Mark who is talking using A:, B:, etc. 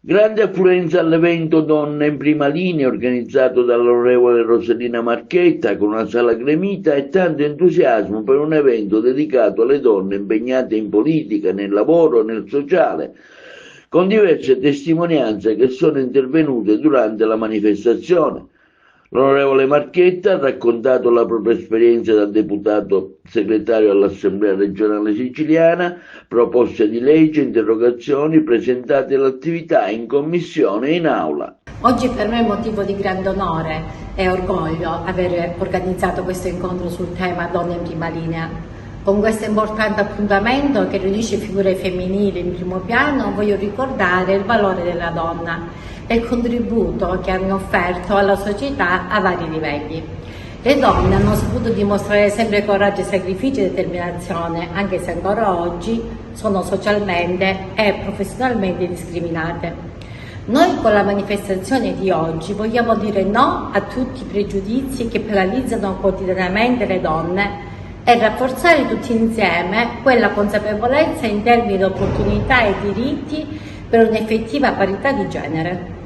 A: Grande affluenza all'evento Donne in prima linea organizzato dall'onorevole Rosalina Marchetta con una sala gremita e tanto entusiasmo per un evento dedicato alle donne impegnate in politica, nel lavoro, nel sociale, con diverse testimonianze che sono intervenute durante la manifestazione. L'onorevole Marchetta ha raccontato la propria esperienza da deputato segretario all'Assemblea regionale siciliana, proposte di legge, interrogazioni presentate all'attività in commissione e in aula.
B: Oggi per me è motivo di grande onore e orgoglio aver organizzato questo incontro sul tema Donne in prima linea. Con questo importante appuntamento che riunisce figure femminili in primo piano voglio ricordare il valore della donna e il contributo che hanno offerto alla società a vari livelli. Le donne hanno saputo dimostrare sempre coraggio, sacrificio e determinazione, anche se ancora oggi sono socialmente e professionalmente discriminate. Noi con la manifestazione di oggi vogliamo dire no a tutti i pregiudizi che penalizzano quotidianamente le donne e rafforzare tutti insieme quella consapevolezza in termini di opportunità e diritti per un'effettiva parità di genere.